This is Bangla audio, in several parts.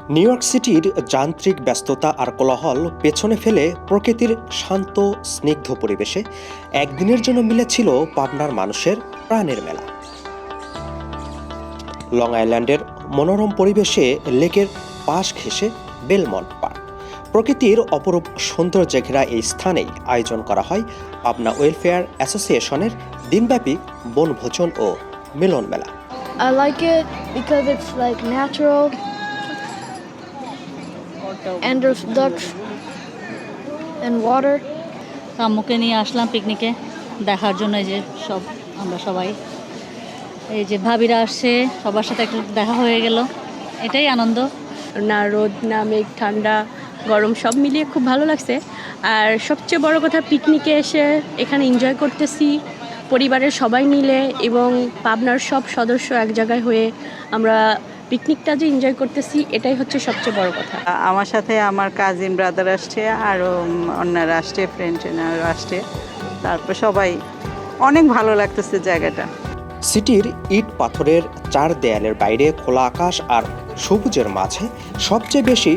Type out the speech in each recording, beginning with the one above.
নিউ ইয়র্ক সিটির যান্ত্রিক ব্যস্ততা আর কোলাহল পেছনে ফেলে প্রকৃতির শান্ত স্নিগ্ধ পরিবেশে একদিনের জন্য মিলেছিল পাবনার মানুষের প্রাণের মেলা। লং আইল্যান্ডের মনোরম পরিবেশে লেকের পাশ ঘেঁষে বেলমন্ট পার্ক, প্রকৃতির অপরূপ সৌন্দর্যে ঘেরা এই স্থানেই আয়োজন করা হয় পাবনা ওয়েলফেয়ার অ্যাসোসিয়েশনের দিনব্যাপী বনভোজন ও মিলন মেলা। I like it because it's like natural and there's ducks and water. আম্মুকে নিয়ে আসলাম পিকনিকে দেখার জন্য, এই যে আমরা সবাই এই যে ভাবিরা আসছে, সবার সাথে একটু দেখা হয়ে গেল, এটাই আনন্দ। না রোদ না মেঘ, ঠান্ডা গরম সব মিলিয়ে খুব ভালো লাগছে। আর সবচেয়ে বড় কথা, পিকনিকে এসে এখানে এনজয় করতেছি পরিবারের সবাই মিলে, এবং পাবনার সব সদস্য এক জায়গায় হয়ে আমরা পিকনিকটা যে এনজয় করতেছি, এটাই হচ্ছে সবচেয়ে বড় কথা। আমার সাথে আমার কাজিন ব্রাদার আসছে, আরও অন্যরা আসছে, ফ্রেন্ড আসছে, তারপর সবাই অনেক ভালো লাগতেছে জায়গাটা। সিটির ইট পাথরের চার দেয়ালের বাইরে খোলা আকাশ আর সবুজের মাঝে সবচেয়ে বেশি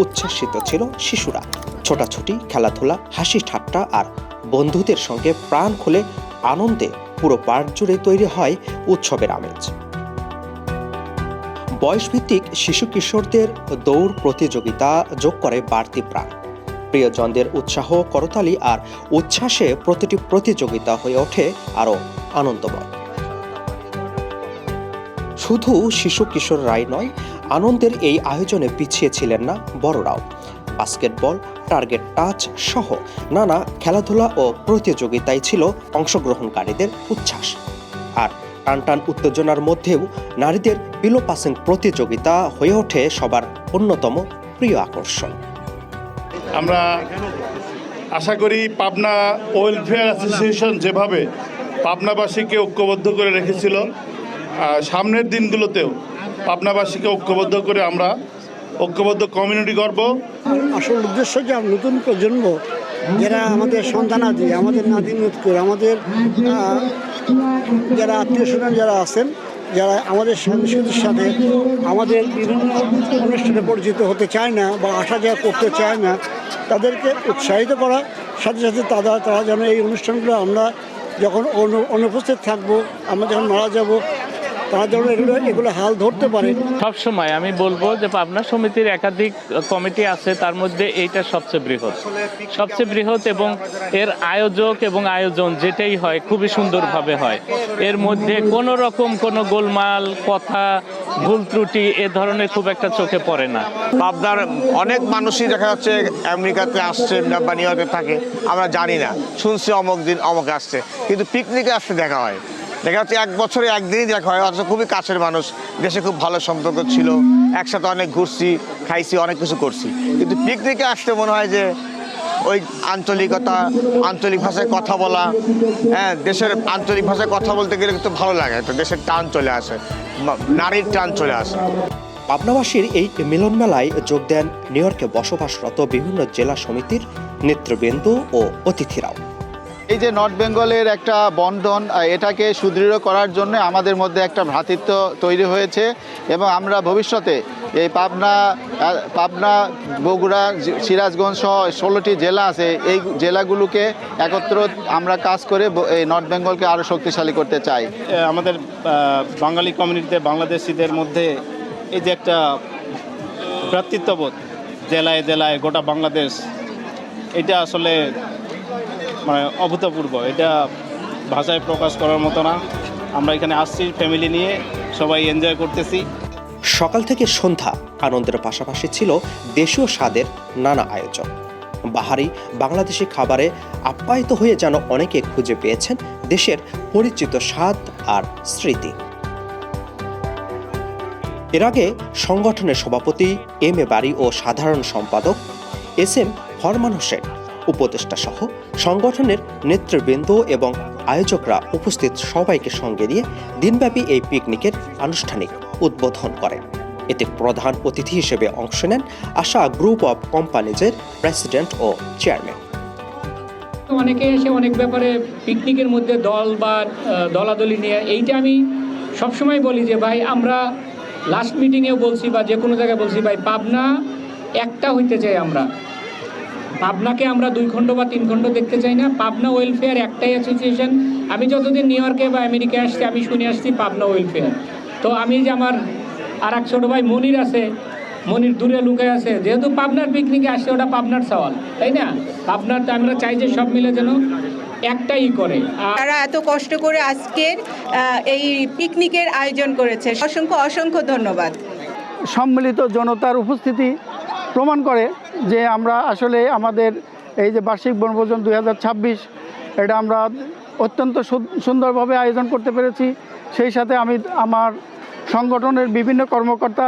উচ্ছ্বাসিত ছিল শিশুরা। ছোটাছুটি, খেলাধুলা, হাসি ঠাট্টা আর বন্ধুদের সঙ্গে প্রাণ খুলে আনন্দে পুরো পার্ক জুড়ে তৈরি হয় উৎসবের আমেজ। বয়সভিত্তিক শিশু কিশোরদের দৌড় প্রতিযোগিতা যোগ করে বাড়তি প্রাণ। প্রিয়জনদের উৎসাহ, করতালি আর উচ্ছ্বাসে প্রতিটি প্রতিযোগিতা হয়ে ওঠে আরও আনন্দময়। শুধু শিশু কিশোররাই নয়, আনন্দের এই আয়োজনে পিছিয়ে ছিলেন না বড়রাও। বাস্কেটবল, টার্গেট টাচ সহ নানা খেলাধুলা ও প্রতিযোগিতায় ছিল অংশগ্রহণকারীদের উচ্ছ্বাস। আর টানটান উত্তেজনার মধ্যেও নারীদের পিলো পাসিং প্রতিযোগিতা হয়ে ওঠে সবার অন্যতম প্রিয় আকর্ষণ। আমরা আশা করি পাবনা ওয়েলফেয়ার অ্যাসোসিয়েশন যেভাবে পাবনাবাসীকে ঐক্যবদ্ধ করে রেখেছিল, সামনের দিনগুলোতেও পাবনাবাসীকে ঐক্যবদ্ধ করে আমরা ঐক্যবদ্ধ কমিউনিটি করব। আসল উদ্দেশ্য যে নতুন প্রজন্ম যারা আমাদের সন্তানাদি, আমাদের নাতি নতকুর, আমাদের যারা আত্মীয় স্বজন যারা আছেন, যারা আমাদের সংস্কৃতির সাথে আমাদের বিভিন্ন অনুষ্ঠানে পরিচিত হতে চায় না বা আসা যাওয়া করতে চায় না, তাদেরকে উৎসাহিত করা, সাথে সাথে তারা যেন এই অনুষ্ঠানগুলো আমরা যখন অনুপস্থিত থাকবো, আমরা যখন মারা যাব, তারা যেন এগুলো হাল ধরতে পারে। সবসময় আমি বলবো যে পাবনা সমিতির একাধিক কমিটি আছে, তার মধ্যে এইটা সবচেয়ে বৃহৎ এবং এর আয়োজক এবং আয়োজন যেটাই হয় খুবই সুন্দরভাবে হয়। এর মধ্যে কোনো রকম কোনো গোলমাল কথা, ভুল ত্রুটি এ ধরনের খুব একটা চোখে পড়ে না। পাবনার অনেক মানুষই দেখা যাচ্ছে আমেরিকাতে আসছে বা নিউ ইয়র্কে থাকে, আমরা জানি না, শুনছি অমুক দিন অমুক আসছে, কিন্তু পিকনিকে আসতে দেখা হয়। দেখা যাচ্ছে এক বছরে একদিনই দেখা হয়, অথচ খুবই কাছের মানুষ, দেশে খুব ভালো সম্পর্ক ছিল, একসাথে অনেক ঘুরছি, খাইছি, অনেক কিছু করছি, কিন্তু পিকনিকে আসতে মনে হয় যে ওই আঞ্চলিকতা, আঞ্চলিক ভাষায় কথা বলা, দেশের আঞ্চলিক ভাষায় কথা বলতে গেলে কিন্তু ভালো লাগে, তো দেশের টান চলে আসে, নারীর টান চলে আসে। পাবনাবাসীর এই মিলন মেলায় যোগ দেন নিউ ইয়র্কে বসবাসরত বিভিন্ন জেলা সমিতির নেতৃবৃন্দ ও অতিথিরাও। এই যে নর্থ বেঙ্গলের একটা বন্ধন, এটাকে সুদৃঢ় করার জন্য আমাদের মধ্যে একটা ভ্রাতৃত্ব তৈরি হয়েছে, এবং আমরা ভবিষ্যতে এই পাবনা, বগুড়া, সিরাজগঞ্জ সহ 16টি জেলা আছে, এই জেলাগুলোকে একত্র আমরা কাজ করে এই নর্থ বেঙ্গলকে আরও শক্তিশালী করতে চাই। আমাদের বাঙালি কমিউনিটিতে বাংলাদেশিদের মধ্যে এই যে একটা ভ্রাতৃত্ববোধ জেলায় জেলায় গোটা বাংলাদেশ, এটা আসলে মানে অভূতপূর্ব, এটা ভাষায় প্রকাশ করার মতো না। আমরা এখানে আসছি ফ্যামিলি নিয়ে, সবাই এনজয় করতেছি। সকাল থেকে সন্ধ্যা আনন্দের পাশাপাশি ছিল দেশীয় স্বাদের নানা আয়োজন। বাহারি বাংলাদেশি খাবারে আপ্যায়িত হয়ে যেন অনেকে খুঁজে পেয়েছেন দেশের পরিচিত স্বাদ আর স্মৃতি। এর আগে সংগঠনের সভাপতি এম এ বারী ও সাধারণ সম্পাদক SM ফরমান হোসেন, উপদেষ্টা সহ সংগঠনের নেতৃবৃন্দ এবং আয়োজকরা উপস্থিত সবাইকে সঙ্গে নিয়ে দিনব্যাপী এই পিকনিকের আনুষ্ঠানিক উদ্বোধন করেন। এতে প্রধান অতিথি হিসেবে অংশ নেন আশা গ্রুপ অব কোম্পানিজের প্রেসিডেন্ট ও চেয়ারম্যান। অনেকে এসে অনেক ব্যাপারে পিকনিকের মধ্যে দল বা দলাদলি নিয়ে, এইটা আমি সবসময় বলি যে ভাই, আমরা লাস্ট মিটিংয়েও বলছি বা যে কোনো জায়গায় বলছি, ভাই পাবনা একটা হইতে চাই আমরা। পাবনাকে আমরা 2 খণ্ড বা 3 খণ্ড দেখতে চাই না। পাবনা ওয়েলফেয়ার একটাই অ্যাসোসিয়েশন। আমি যতদিন নিউ ইয়র্কে বা আমেরিকায় আসছি আমি শুনে আসছি পাবনা ওয়েলফেয়ার। তো আমি যে আমার আর এক ছোটো ভাই মনির আছে, মনির দূরে লুকায় আছে, যেহেতু পাবনার পিকনিকে আসছে, ওটা পাবনার সওয়াল, তাই না? পাবনার তো আমরা চাই যে সব মিলে যেন একটাই করে। তারা এত কষ্ট করে আজকের এই পিকনিকের আয়োজন করেছে, অসংখ্য অসংখ্য ধন্যবাদ। সম্মিলিত জনতার উপস্থিতি প্রমাণ করে যে আমরা আসলে আমাদের এই যে বার্ষিক বনভোজন 2026 এটা আমরা অত্যন্ত সুন্দরভাবে আয়োজন করতে পেরেছি। সেই সাথে আমি আমার সংগঠনের বিভিন্ন কর্মকর্তা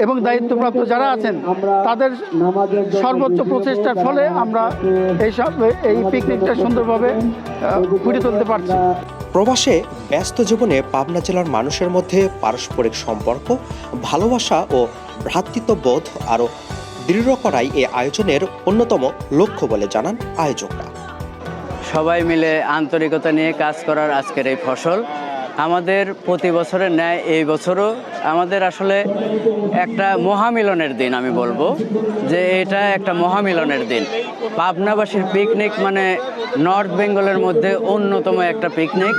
এবং দায়িত্বপ্রাপ্ত যারা আছেন তাদের সর্বোচ্চ প্রচেষ্টার ফলে আমরা এই পিকনিকটা সুন্দরভাবে ফুটিয়ে তুলতে পারছি। প্রবাসে ব্যস্ত জীবনে পাবনা জেলার মানুষের মধ্যে পারস্পরিক সম্পর্ক, ভালোবাসা ও ভ্রাতৃত্ববোধ আরও দৃঢ় করাই এই আয়োজনের অন্যতম লক্ষ্য বলে জানান আয়োজকরা। সবাই মিলে আন্তরিকতা নিয়ে কাজ করার আজকের এই ফসল আমাদের প্রতি বছরের ন্যায় এই বছরও আমাদের আসলে একটা মহামিলনের দিন। আমি বলবো যে এটা একটা মহামিলনের দিন। পাবনাবাসীর পিকনিক মানে নর্থ বেঙ্গলের মধ্যে অন্যতম একটা পিকনিক।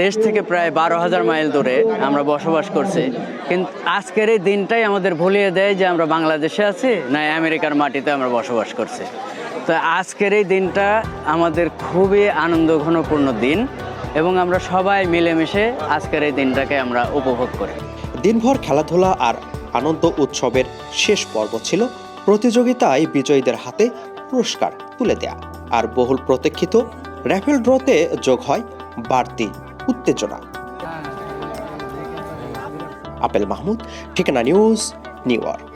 দেশ থেকে প্রায় 12,000 মাইল দূরে আমরা বসবাস করছি, কিন্তু আজকের এই দিনটাই আমাদের ভুলিয়ে দেয় যে আমরা বাংলাদেশে আছি না আমেরিকার মাটিতে আমরা বসবাস করছি। তো আজকের এই দিনটা আমাদের খুবই আনন্দঘনপূর্ণ দিন এবং আমরা সবাই মিলেমিশে আজকের এই দিনটাকে আমরা উপভোগ করি। দিনভর খেলাধুলা আর আনন্দ উৎসবের শেষ পর্ব ছিল প্রতিযোগিতায় বিজয়ীদের হাতে পুরস্কার তুলে দেয়া, আর বহুল প্রতীক্ষিত র্যাফেল ড্রতে যোগ হয় বাড়তি উত্তেজনা। আপেল মাহমুদ, ঠিকানা নিউজ, নিউ ইয়র্ক।